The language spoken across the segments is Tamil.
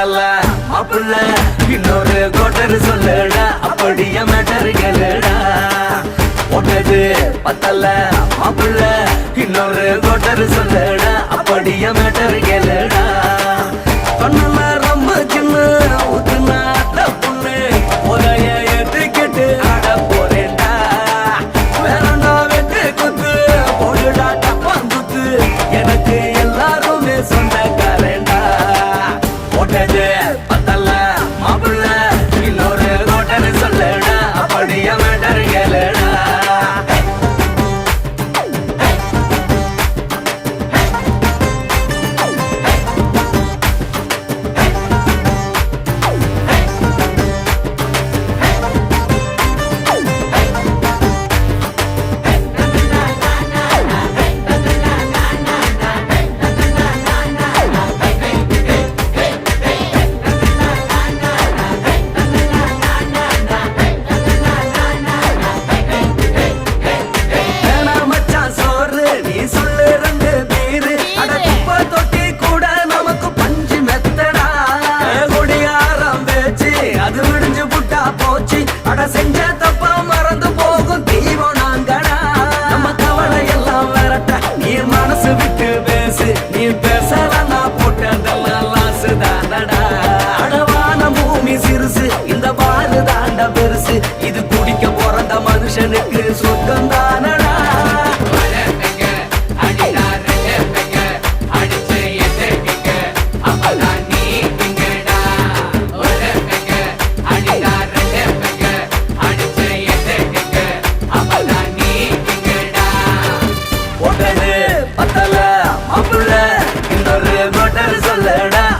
பத்தல மாப்பிள்ள இன்னொரு கோட்டர் சொல்லுடா அப்படியே மேட்டர் கேளுடா ஒட்டது பத்தல மாப்பிள்ள இன்னொரு கோட்டர் சொல்லுடா அப்படியே மேட்டர் கேளுடா கண்ணுல ரொம்ப சின்ன ஊத்துனா பொண்ணு ஒரைய ஏத்துக்கிட்டு ஆட போறேன்டா வேறண்டா வெட்டு குத்து போடுடா டப்பாங்குத்து எனக்கு எல்லாருமே சொந்தக்காரன்டா ஒட்டது பத்தல மாப்பிள்ள இன்னொரு கோட்டர் சொல்லுடா அப்படியே மேட்டர் கேளுடா செஞ்ச தப்பா மறந்து போகும் தீவம் நாங்கடா நம்ம கவலை எல்லாம் விரட்ட நீ மனசு விட்டு பேசு நீ பேசலன்னா போட்டதெல்லாம் லாசு தானடா அடவான பூமி சிறுசு இந்த பாரு தாண்ட பெருசு இது குடிக்க பிறந்த மனுஷனுக்கு சொர்க்கம் தானடா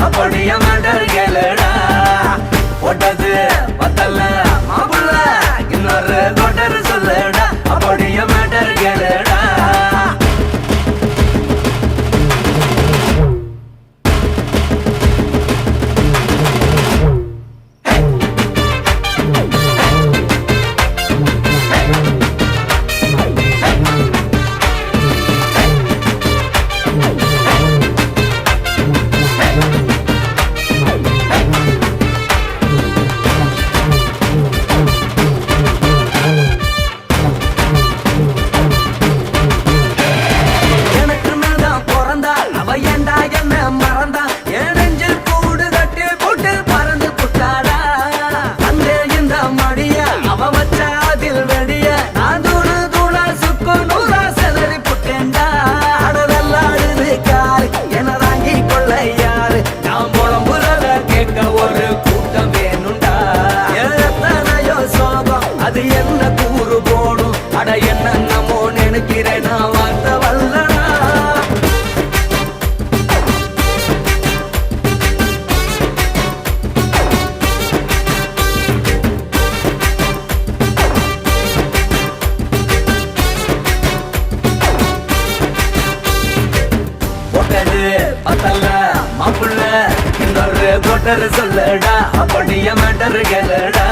அப்படியே மேட்டர் கேளுடா ஒட்டது பத்தல மாப்பிள்ள இன்னொரு கோட்டர் சொல்லுடா அப்படியே மேட்டர் கேளுடா அது என்ன கூறு போடும் அட என்ன நம்மோ நினைக்கிறேன் நான் வார்த்தை வல்லடா ஒட்டது பத்தல மாப்பிள்ள இன்னொரு கோட்டர் சொல்லுடா அப்படியே மேட்டர் கேளுடா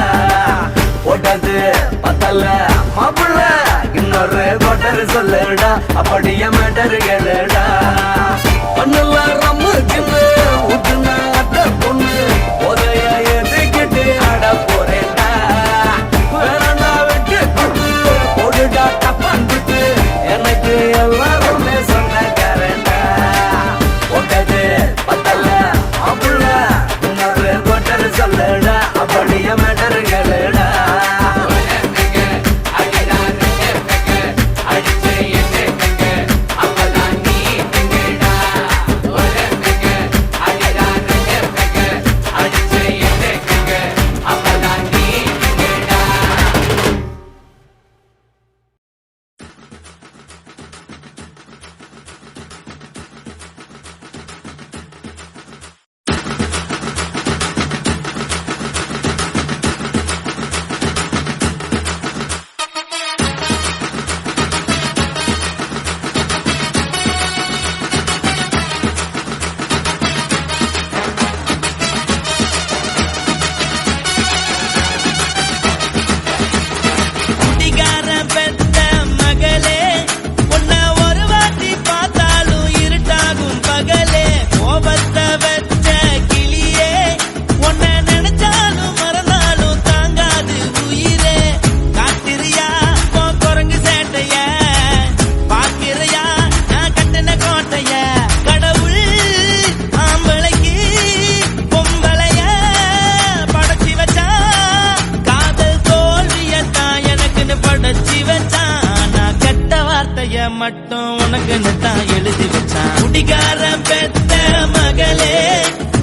ஒட்டது பத்தல மாப்பிள்ள இன்னொரு கோட்டர் சொல்லுடா அப்படியே மேட்டர் கேளுடா ஒண்ணுல ரொம்ப சின்ன ஊத்துனா பொண்ணு உதய எதுக்கிட்டு ஆட போறேன்டா வேறண்டா வெட்டு குத்து போடுடா டப்பாங்குத்து எனக்கு எல்லாருமே சொந்தக்காரன்டா ஒட்டது பத்தல மாப்பிள்ள இன்னொரு கோட்டர் சொல்லுடா அப்படியே மேட்டர் கேளுடா மட்டும் உனக்குன்னு தான் எழுதி வச்சான். குடிகாரன் பெத்த மகளே,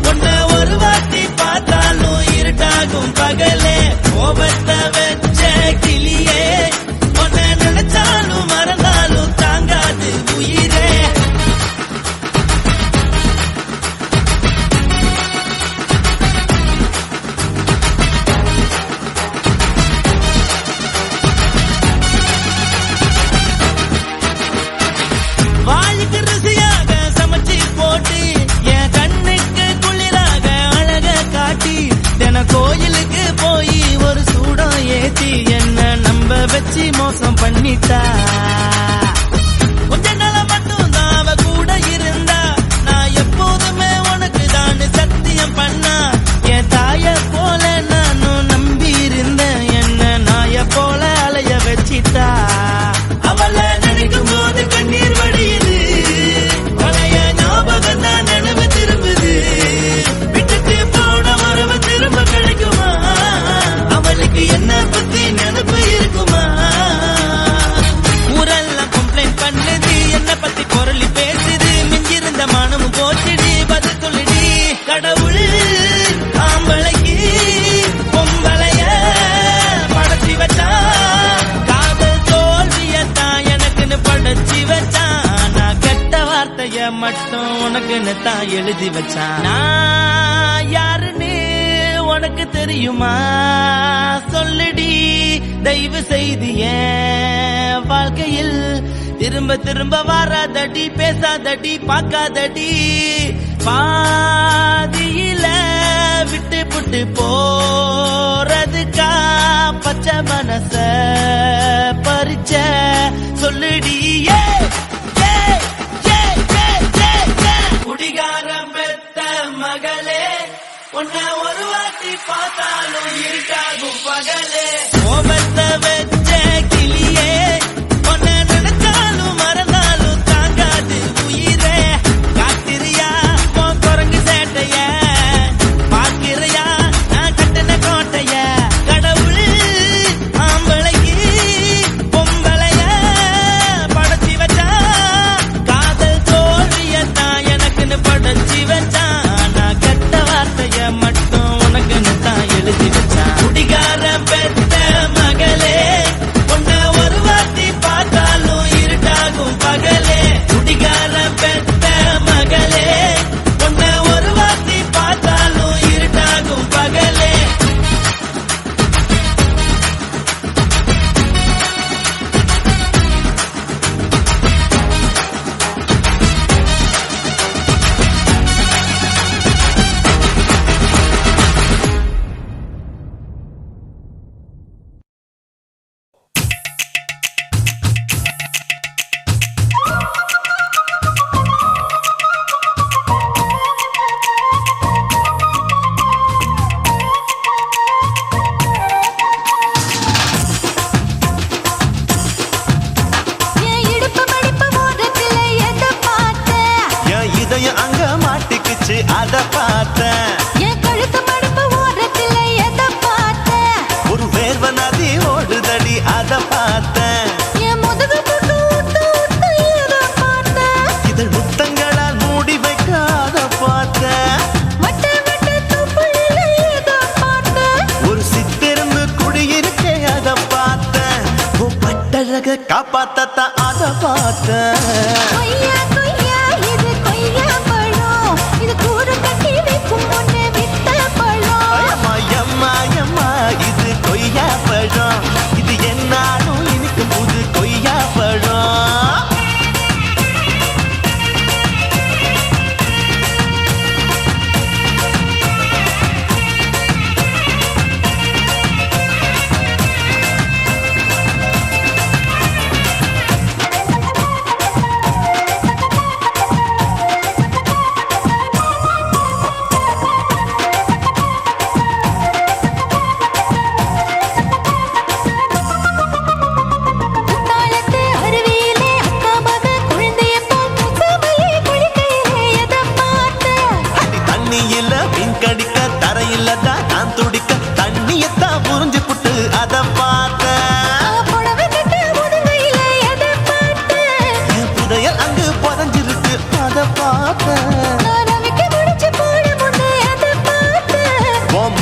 உன்னை ஒரு வாட்டி பார்த்தாலும் இருட்டாகும் பகலே. கோபத்தை வச்ச கிளியே, உன்னை நினைச்சாலும் மறந்தாலும் தாங்காது உயிரே. வாளுக்கு ருசியாக சமைச்சு போட்டு என் கண்ணுக்கு குளிராக அழக காட்டி தின கோயிலுக்கு போய் ஒரு சூடம் ஏத்தி என்ன நம்ப வச்சு மோசம் பண்ணிட்டா. கொஞ்ச நாள மட்டும் தான் அவ கூட இருந்தா, நான் எப்போதுமே உனக்கு தான் சத்தியம் பண்ணா. என் தாய போல நானும் நம்பி இருந்தேன், என்ன நாய போல அலைய வச்சிட்டா. அவளை நினைக்கும் போது கண்ணீர் வடியுது, பழைய ஞாபகம் தான் நினைவு திரும்புது. விட்டுட்டு போன உறவு திரும்ப கிடைக்குமா? அவளுக்கு என்ன பத்தி நினைப்பு இருக்குமா? ஊரெல்லாம் கம்ப்ளைண்ட் பண்ணுது, என்ன பத்தி பொருளி பேசுது. மிஞ்சிருந்த மானமும் போச்சுடி, பதில் சொல்லுடி. கடவுள் ஆம்பளைக்கு பொம்பளைய படைச்சி வச்சான், காதல் தோல்வியத்தான் எனக்குன்னு படைச்சி வச்சான். நான் கெட்ட வார்த்தைய மட்டும் உனக்குன்னு தான் எழுதி வச்சான். நான் யாருன்னு உனக்கு தெரியுமா? சொல்லுடி தயவு செய்து என் வாழ்க்கையில் திரும்ப திரும்ப வராதடி, பேசாதடி, பார்க்காதடி. பாதியில விட்டு புட்டு போறதுக்கா பச்சை மனச பறிச்ச சொல்லுடி. குடிகாரம் பெத்த மகளே, உன்னை ஒரு வாட்டி பார்த்தாலும் இருட்டாகும் பகலே. கோபத்தை வச்ச கிளியே, உன்னை நினைச்சாலும் மறந்தாலும் தாங்காது உயிரே. காத்திரியா உன் குரங்கு சேட்டைய, பாக்கிறையா நான் கட்டின கோட்டைய. கடவுள் ஆம்பளைக்கு பொம்பளைய படைச்சி வச்சா, காதல் தோல்வியத்தான் எனக்குன்னு படைச்சி வச்சா. நான் கெட்ட வார்த்தைய மட்டும் உனக்குன்னு தான் எழுதி வச்சான். குடிகாரன் பெத்த மகளே, உன்னை ஒரு வாட்டி பார்த்தாலும் இருட்டாகும் பகலே. குடிகாரன் பெத்த மகளே, உன்னை ஒரு வாட்டி பார்த்தாலும் இருட்டாகும் பகலே. என் இடுப்பு மடிப்பு ஓரத்துல எதை பார்த்தேன்? என் இதயம் அங்க மாட்டிக்குச்சு அத பார்த்தேன். என் கழுத்து மடிப்பு ஓரத்துல எதை பார்த்தேன்? ஒரு வேர்வ நதி ஓடுதடி அத பார்த்தேன். என் முதுகு புட்டு ஊத்து ஊத்து எதை பார்த்தேன்? இதழ் முத்தங்களால் மூடி வைக்க அத பார்த்தேன். வட்ட வட்ட தொப்புளில எதை பார்த்தேன்? ஒரு சித்திரந்து குடியிருக்கே அத பார்த்தேன். உன் பட்டழக காப்பாத்தத்தான் அத பார்த்தேன். கொய்யா கொய்யா இது கொய்யா பழம், இது கூடு கட்டி வைக்கும் முன்னே வித்த பழம். அம்மா எம்மா எம்மா இது கொய்யா பழம், இது என்னாலும் இனிக்கும் புது கொய்யா பழம்.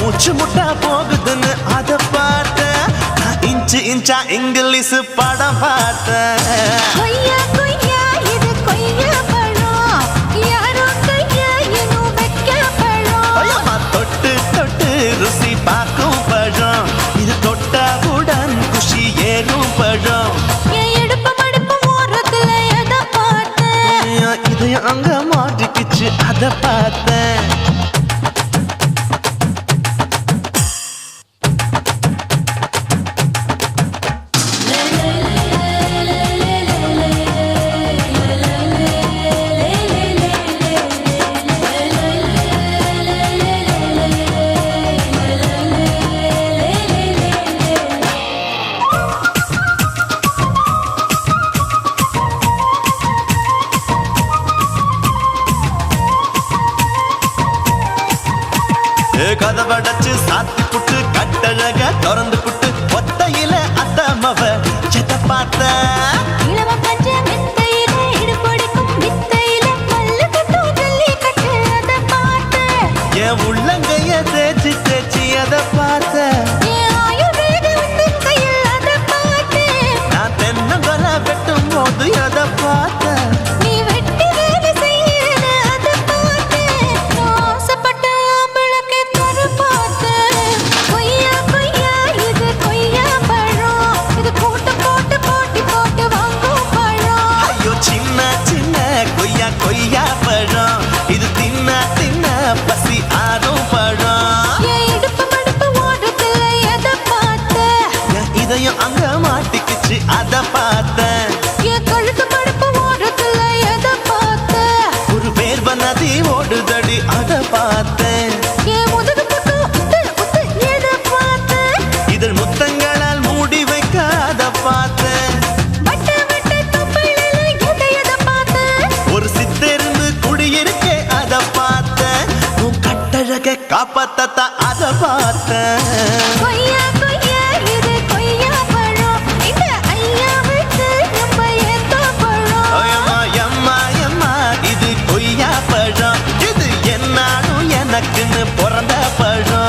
மூச்சு முட்டா போகுதுன்னு அத பார்த்தேன். நான் இன்ச்சு இன்ச்சா இங்கிலீஷ் படம் பார்த்தேன். கொய்யா கொய்யா இது கொய்யா பழம் யாரோ கையா இன்னும் வைக்க பழம் ஐயம்மா, தொட்டு தொட்டு ருசி பார்க்கும் பழம். இது தொட்டவுடன் குஷி ஏறும் பழம். என் இடுப்பு மடுப்பு ஓரத்துல எதை பார்த்தேன் இதயம் அங்க மாட்டிக்கிச்சு அத பார்த்தேன். கதவடைச்சு சாத்தி புட்டு கட்டழக திறந்து புட்டு ஒத்தையில அத்தமவ எதை பார்த்த. இளவ பஞ்ச மெத்தையில இடுப்பொடிக்கும் வித்தையில மல்லு கட்டும் ஜல்லி கட்டு அதை பார்த்தேன் என் உள்ளங்கைய தேய்ச்சி தேய்ச்சி அதை பார்த்த. என் ஆயுர்வேத உந்தன் கையில் அதை பார்த்தேன் நான் தென்னங்கொலை வெட்டும் போது அதை பார்த்த. நீ வெட்டி வேலை செய்யற அதை பார்த்தேன் ஆசைப்பட்ட ஆம்பளுக்கு தர பார்த்தேன் கொய்யா கொய்யா இது கொய்யா பழம் இது கூட்டு போட்டு போட்டி போட்டு வாங்கும் பழம் ஐயோ சின்ன சின்ன கொய்யா கொய்யா பழம். இது தின்ன தின்ன பசி ஆறும் பழம். என் இடுப்பு மடுப்பு ஓரத்துல எதை பார்த்தேன் என் இதயம் அங்க மாட்டிக்கிச்சு அத பார்த்தேன். என் கழுத்து மடுப்பு ஓரத்துல எதை பார்த்தேன் ஒரு வேர்வ நதி ஓடுதடி அத பார்த்தேன். என் முதுகு பக்கம் உத்து உத்து எதை பார்த்தேன் இதழ் முத்தங்களால் மூடி வைக்க அத பார்த்தேன். வட்ட வட்ட தொப்பையில எதை பார்த்தேன் ஒரு சித்தெருந்து குடியிருக்கே அத பார்த்தேன். உன் கட்டழக காப்பாத்தத்தா அத பார்த்தேன். கொய்யா கொய்யா இது கொய்யா பழம் இந்த ஐயாவுக்கு நம்ம ஏத்த பழம் ஐயம்மா, எம்மா, எம்மா, இது கொய்யா பழம். இது என்னாலும் எனக்குன்னு பிறந்த பழம்.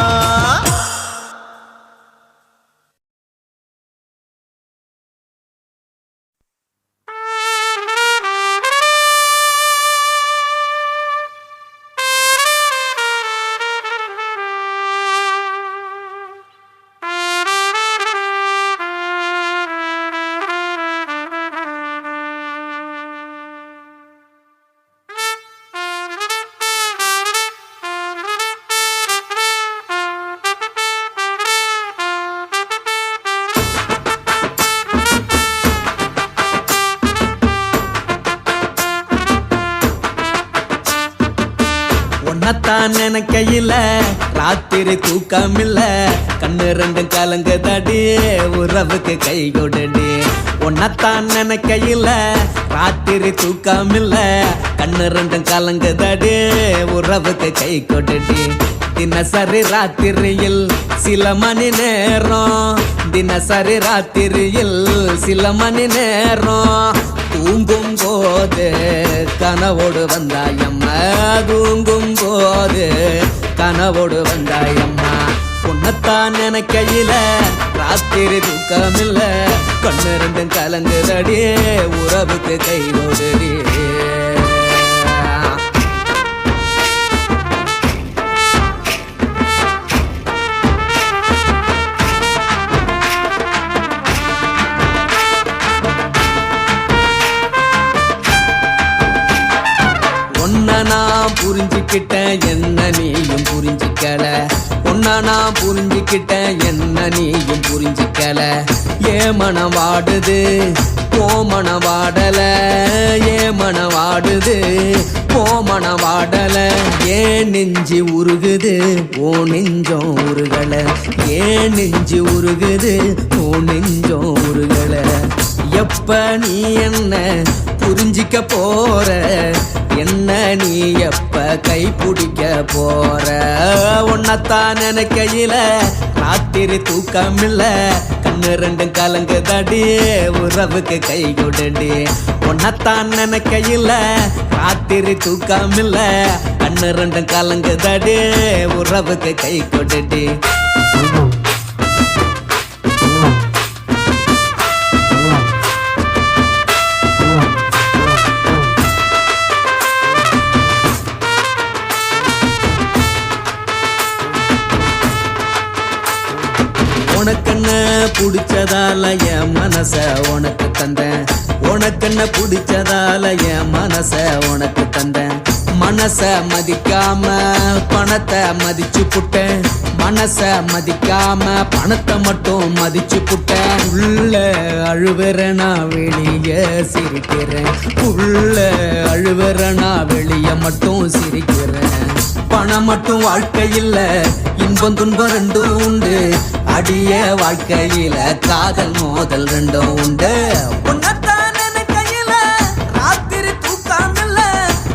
உன்னத்தான் நினைக்கையில ராத்திரி தூக்கமில்ல கண்ணு ரெண்டும் கலங்குதடி உறவுக்கு கை கொடுடி. உன்னத்தான் நினைக்கையில ராத்திரி தூக்கமில்ல கண்ணு ரெண்டும் கலங்குதடி உறவுக்கு கை கொடுடி. தினசரி ராத்திரியில் சில மணி நேரம் தினசரி ராத்திரியில் சில மணி நேரம் தூங்கும் போது கனவோடு வந்தாயம்மா தூங்கும் போது கனவோடு வந்தாயம்மா. உன்னத்தான் நினைக்கையில ராத்திரி தூக்கமில்ல கண்ணு ரெண்டும் கலங்குதடி உறவுக்கு கை ஓடுடி. உன்னை நான் புரிஞ்சுக்கிட்டேன் என்ன நீயும் புரிஞ்சிக்கல. உன்னை நான் புரிஞ்சுக்கிட்டேன் என்ன நீயும் புரிஞ்சிக்கல. ஏ மனம் வாடுது ஓ மனம் வாடல ஏ மனம் வாடுது ஓ மனம் வாடல. ஏன் நெஞ்சு உருகுது ஓ நெஞ்சம் உருகல ஏன் நெஞ்சு உருகுது ஓ நெஞ்சம் உருகல. எப்ப நீ என்ன புரிஞ்சிக்க போற என்ன நீ எப்ப கை பிடிக்க போற. உன்னத்தான் நினைக்கையில ராத்திரி தூக்கமில்ல கண்ணு ரெண்டும் கலங்குதடி உறவுக்கு கை கொடுடி. உன்னத்தான் நினைக்கையில ராத்திரி தூக்கமில்ல கண்ணு ரெண்டும் கலங்குதடி உறவுக்கு கை கொட்டுடி உனக்கென்ன பிடிச்சதால என் மனச உனக்கு தந்தேன் உனக்கென்ன பிடிச்சதால என் மனச உனக்கு தந்தேன் மனச மதிக்காம பணத்தை மதிச்சு புட்டேன் மனச மதிக்காம பணத்தை மட்டும் மதிச்சு புட்டேன் உள்ள அழுவுறனா வெளிய சிரிக்கிறேன் உள்ள அழுவுறனா வெளிய மட்டும் சிரிக்கிறேன் பணம் மட்டும் வாழ்க்கை இல்ல இன்பம் துன்பம் ரெண்டும் உண்டு அடிய வாழ்க்கையில காதல் மோதல் ரெண்டும் உண்டு உன்னத்தான் நினைக்கையில ராத்திரி தூக்கம் இல்ல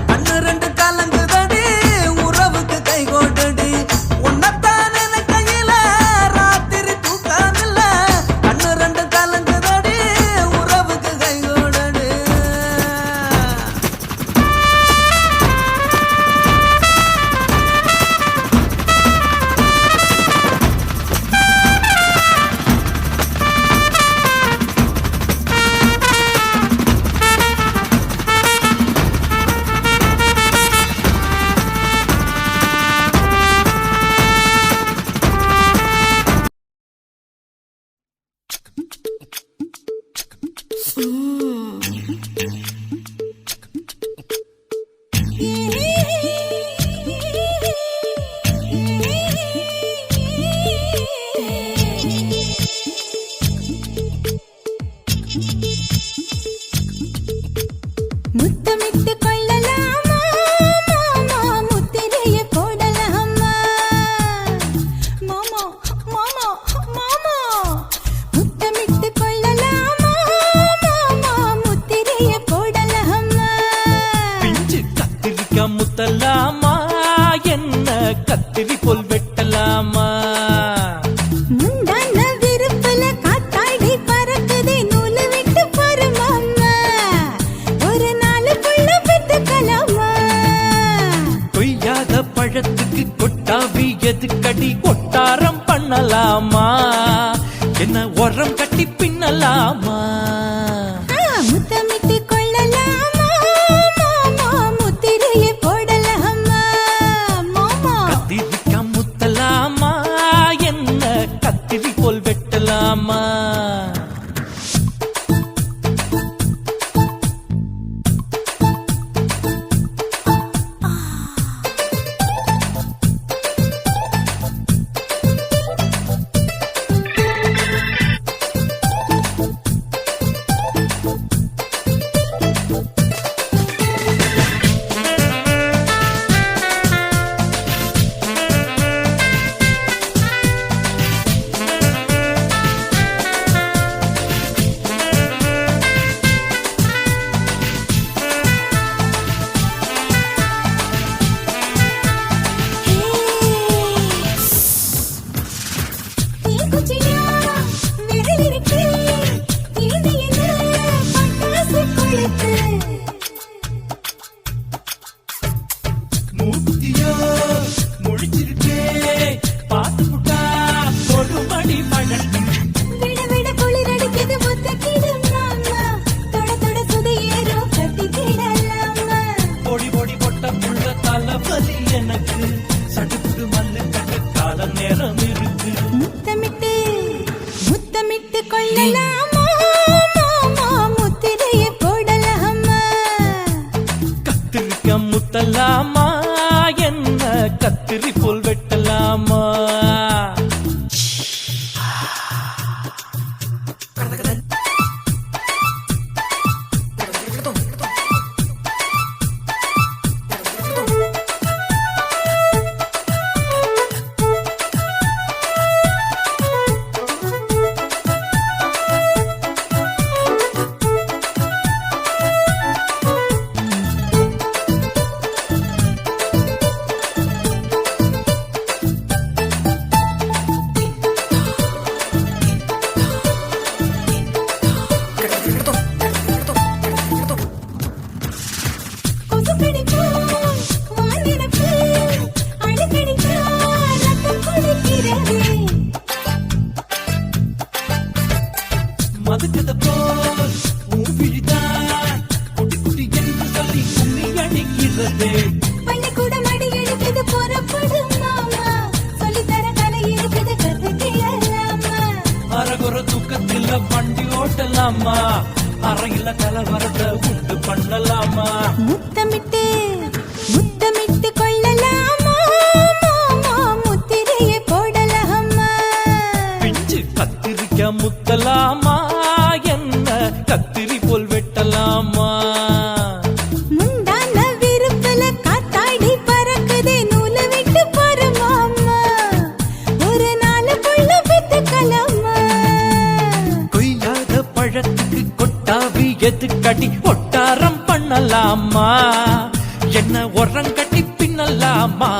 கண்ணு ரெண்டு கலங்குதடி உறவுக்கு கை கோட்டடி உன்னத்தான் நினைக்கையில ராத்திரி தூக்கம் இல்ல கண்ணு ரெண்டு கலங்குதடி உறவுக்கு கை கோட்டடி முத்தமிட்டு கொள்ளலாமா மாமா முத்திரையை போடலாமா மாமா மாமா மாமா முத்தமிட்டு கொள்ளலாமா மாமா முத்திரையை போடலாமா பிஞ்சு கத்திரிக்காய் முத்தலாமா என்ன கத்திரி போல் வெட்டலாமா முந்தான விருப்பல காத்தாடி பறக்குதே நூலு விட்டு பாரு மாமா ஒரு நாளுக்குள்ள பெத்துக்கலாமா கொய்யாத பழத்துக்கு கொட்டாவி எதுக்கடி கொட்டாரம் பண்ணலாமா என்ன உரம் கட்டி பின்னலாமா முத்தமிட்டு கொள்ளலாமா மாமா முத்திரையை போடலாமா மாமா கத்திரிக்காய் முத்தலாமா என்ன கத்திரி போல் வெட்டலாமா மூத்தியோ முடிச்சிருக்கே பாத்து புட்டா ஒரு மணி மழை விட விட குளிர் அடிக்குது முத்தக்கிடும் மாமா தொட தொட சுதையேறோ கட்டிக்கிடலாமா பொடி பொடி பொட்ட புள்ள தலைவலி எனக்கு சடுக்கு மல்லு கட்ட கால நேரம் இருக்கு முத்தமிட்டு வண்டி ஓட்டலாமா அறையில கலவரத்தை உண்டு பண்ணலாமா முத்தமிட்டு முத்தமிட்டு கொள்ளலாமா மாமா முத்திரையை போடலாமா பிஞ்சு கத்திரிக்க முத்தலாமா என்ன கத்திரி போல் வெட்டலாமா முந்தான விருப்பல காத்தாடி பறக்குதே நூலை விட்டு போற மாமா ஒரு நாள் புள்ள பெத்துக்கலாமா கொய்யாத பழத்துக்கு கொட்டாவி எதுக்கடி ஒட்டாரம் பண்ணலாமா என்ன உரங்கட்டி பின்னலாமா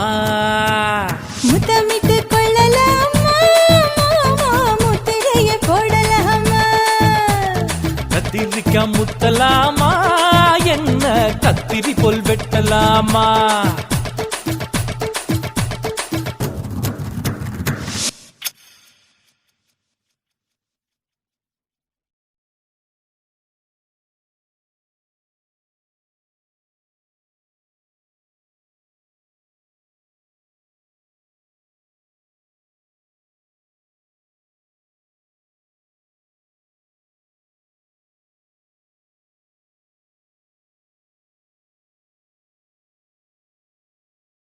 முத்தமிட்டு கொள்ளலாமா மாமா முத்திரையை போடலாமா கத்திரிக்க முத்தலாமா என்ன கத்திரி போல் வெட்டலாமா